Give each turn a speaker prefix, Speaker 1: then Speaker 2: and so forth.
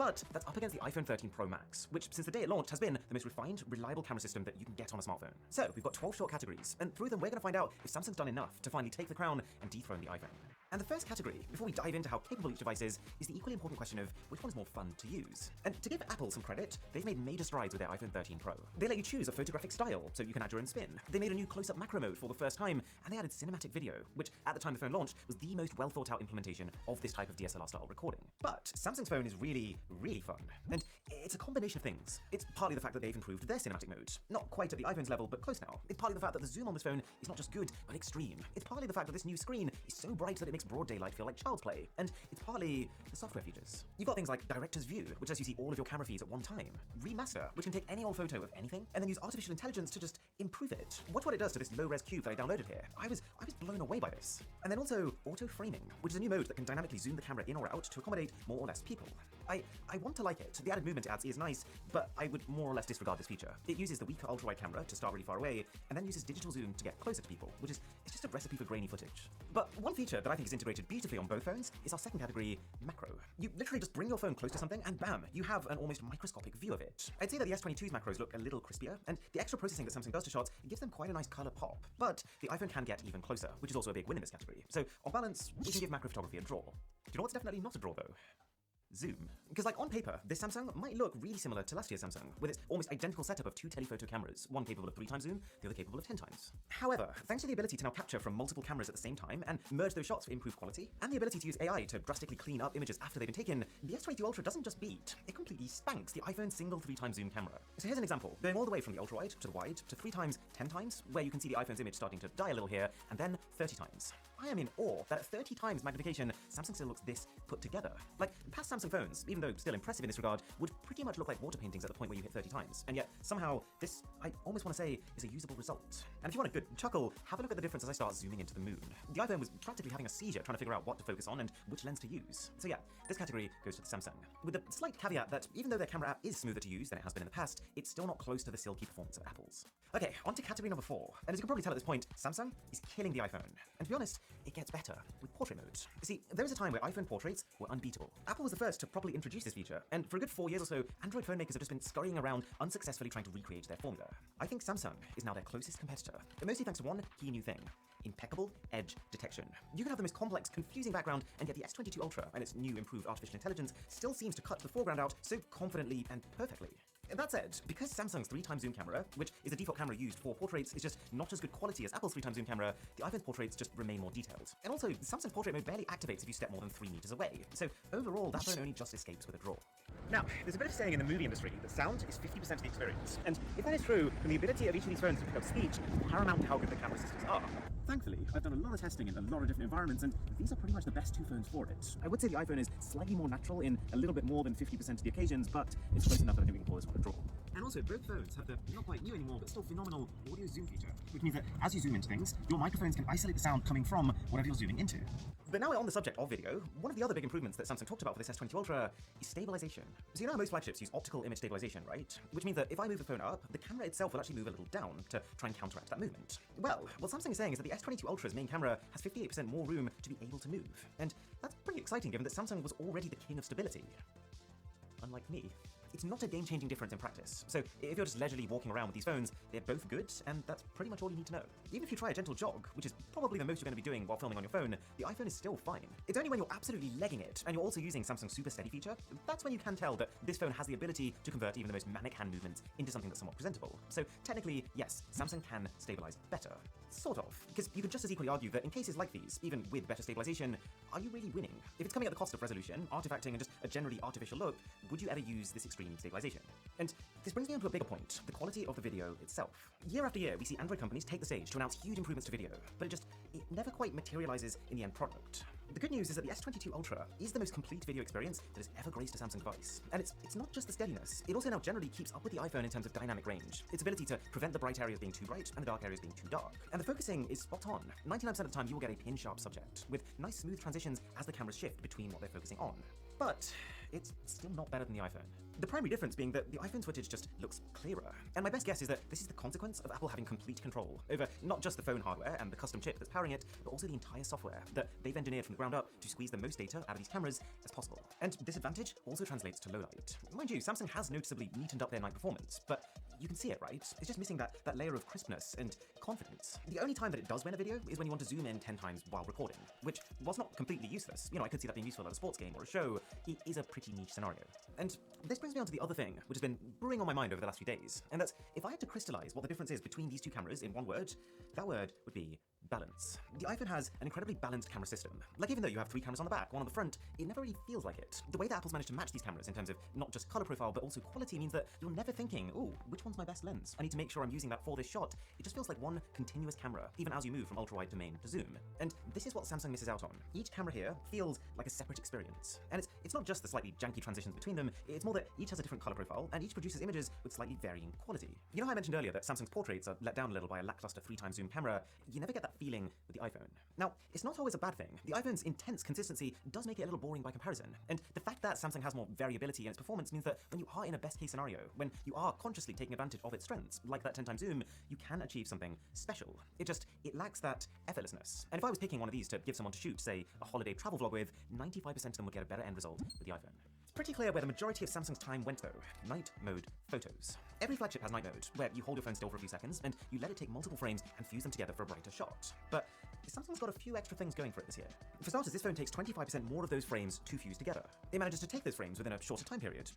Speaker 1: But that's up against the iPhone 13 Pro Max, which since the day it launched has been the most refined, reliable camera system that you can get on a smartphone. So we've got 12 short categories, and through them we're going to find out if Samsung's done enough to finally take the crown and dethrone the iPhone. And the first category, before we dive into how capable each device is the equally important question of which one is more fun to use. And to give Apple some credit, they've made major strides with their iPhone 13 Pro. They let you choose a photographic style, so you can add your own spin. They made a new close-up macro mode for the first time, and they added cinematic video, which at the time the phone launched was the most well-thought-out implementation of this type of DSLR-style recording. But Samsung's phone is really, really fun. And it's a combination of things. It's partly the fact that they've improved their cinematic mode. Not quite at the iPhone's level, but close now. It's partly the fact that the zoom on this phone is not just good, but extreme. It's partly the fact that this new screen is so bright that it makes broad daylight feel like child's play. And it's partly the software features. You've got things like Director's View, which lets you see all of your camera feeds at one time. Remaster, which can take any old photo of anything, and then use artificial intelligence to just improve it. Watch what it does to this low-res cube that I downloaded here. I was blown away by this. And then also auto framing, which is a new mode that can dynamically zoom the camera in or out to accommodate more or less people. I want to like it. The added movement it adds is nice, but I would more or less disregard this feature. It uses the weaker ultra-wide camera to start really far away, and then uses digital zoom to get closer to people, which is it's just a recipe for grainy footage. But one feature that I think is integrated beautifully on both phones is our second category, macro. You literally just bring your phone close to something, and bam, you have an almost microscopic view of it. I'd say that the S22's macros look a little crispier, and the extra processing that Samsung does to shots gives them quite a nice color pop. But the iPhone can get even closer, which is also a big win in this category. So on balance, we can give macro photography a draw. Do you know what's definitely not a draw though? Zoom. Because like on paper, this Samsung might look really similar to last year's Samsung, with its almost identical setup of two telephoto cameras, one capable of 3x zoom, the other capable of 10x. However, thanks to the ability to now capture from multiple cameras at the same time and merge those shots for improved quality, and the ability to use AI to drastically clean up images after they've been taken, the S22 Ultra doesn't just beat, it completely spanks the iPhone's single 3x zoom camera. So here's an example, going all the way from the ultra-wide to the wide to 3x, 10x, where you can see the iPhone's image starting to die a little here, and then 30x. I am in awe that at 30x magnification, Samsung still looks this put together. Like, past Samsung phones, even though still impressive in this regard, would pretty much look like water paintings at the point where you hit 30x. And yet, somehow, this, I almost want to say, is a usable result. And if you want a good chuckle, have a look at the difference as I start zooming into the moon. The iPhone was practically having a seizure trying to figure out what to focus on and which lens to use. So yeah, this category goes to the Samsung. With the slight caveat that even though their camera app is smoother to use than it has been in the past, it's still not close to the silky performance of Apple's. Okay, on to category number 4. And as you can probably tell at this point, Samsung is killing the iPhone. And to be honest, it gets better with portrait mode. See, there was a time where iPhone portraits were unbeatable. Apple was the first to properly introduce this feature, and for a good 4 years or so, Android phone makers have just been scurrying around unsuccessfully trying to recreate their formula. I think Samsung is now their closest competitor, but mostly thanks to one key new thing: impeccable edge detection. You can have the most complex, confusing background, and yet the S22 Ultra and its new improved artificial intelligence still seems to cut the foreground out so confidently and perfectly. That said, because Samsung's 3x zoom camera, which is the default camera used for portraits, is just not as good quality as Apple's 3x zoom camera, the iPhone's portraits just remain more detailed. And also, Samsung's portrait mode barely activates if you step more than 3 meters away, so overall, that phone only just escapes with a draw. Now, there's a bit of saying in the movie industry that sound is 50% of the experience, and if that is true, then the ability of each of these phones to pick up speech is paramount to how good the camera systems are. Thankfully, I've done a lot of testing in a lot of different environments, and these are pretty much the best two phones for it. I would say the iPhone is slightly more natural in a little bit more than 50% of the occasions, but it's close enough that I think we can call this one a draw. And also, both phones have the not quite new anymore, but still phenomenal audio zoom feature, which means that as you zoom into things, your microphones can isolate the sound coming from whatever you're zooming into. But now we're on the subject of video, one of the other big improvements that Samsung talked about for this S22 Ultra is stabilization. So you know how most flagships use optical image stabilization, right? Which means that if I move the phone up, the camera itself will actually move a little down to try and counteract that movement. Well, what Samsung is saying is that the S22 Ultra's main camera has 58% more room to be able to move. And that's pretty exciting given that Samsung was already the king of stability. Unlike me. It's not a game-changing difference in practice, so if you're just leisurely walking around with these phones, they're both good, and that's pretty much all you need to know. Even if you try a gentle jog, which is probably the most you're going to be doing while filming on your phone, the iPhone is still fine. It's only when you're absolutely legging it, and you're also using Samsung's Super Steady feature, that's when you can tell that this phone has the ability to convert even the most manic hand movements into something that's somewhat presentable. So technically, yes, Samsung can stabilize better. Sort of, because you could just as equally argue that in cases like these, even with better stabilization, are you really winning? If it's coming at the cost of resolution, artifacting, and just a generally artificial look, would you ever use this extreme stabilization? And this brings me on to a bigger point, the quality of the video itself. Year after year, we see Android companies take the stage to announce huge improvements to video, but it never quite materializes in the end product. The good news is that the S22 Ultra is the most complete video experience that has ever graced a Samsung device. And it's not just the steadiness, it also now generally keeps up with the iPhone in terms of dynamic range, its ability to prevent the bright areas being too bright and the dark areas being too dark. And the focusing is spot on. 99% of the time you will get a pin-sharp subject, with nice smooth transitions as the cameras shift between what they're focusing on. But it's still not better than the iPhone. The primary difference being that the iPhone's footage just looks clearer. And my best guess is that this is the consequence of Apple having complete control over not just the phone hardware and the custom chip that's powering it, but also the entire software that they've engineered from the ground up to squeeze the most data out of these cameras as possible. And this advantage also translates to low light. Mind you, Samsung has noticeably neatened up their night performance, but you can see it, right? It's just missing that layer of crispness and confidence. The only time that it does win a video is when you want to zoom in 10 times while recording, which was not completely useless. You know, I could see that being useful at a sports game or a show. It is a pretty niche scenario. And this brings me on to the other thing, which has been brewing on my mind over the last few days, and that's if I had to crystallize what the difference is between these two cameras in one word, that word would be balance. The iPhone has an incredibly balanced camera system. Like, even though you have 3 cameras on the back, 1 on the front, it never really feels like it. The way that Apple's managed to match these cameras in terms of not just color profile, but also quality means that you're never thinking, ooh, which one's my best lens? I need to make sure I'm using that for this shot. It just feels like one continuous camera, even as you move from ultra-wide to main to zoom. And this is what Samsung misses out on. Each camera here feels like a separate experience. And it's not just the slightly janky transitions between them, it's more that each has a different color profile, and each produces images with slightly varying quality. You know how I mentioned earlier that Samsung's portraits are let down a little by a lackluster 3x zoom camera? You never get that feeling with the iPhone. Now, it's not always a bad thing. The iPhone's intense consistency does make it a little boring by comparison, and the fact that Samsung has more variability in its performance means that when you are in a best-case scenario, when you are consciously taking advantage of its strengths, like that 10x zoom, you can achieve something special. It lacks that effortlessness. And if I was picking one of these to give someone to shoot, say, a holiday travel vlog with, 95% of them would get a better end result with the iPhone. It's pretty clear where the majority of Samsung's time went, though. Night mode photos. Every flagship has night mode, where you hold your phone still for a few seconds, and you let it take multiple frames and fuse them together for a brighter shot. But Samsung's got a few extra things going for it this year. For starters, this phone takes 25% more of those frames to fuse together. It manages to take those frames within a shorter time period.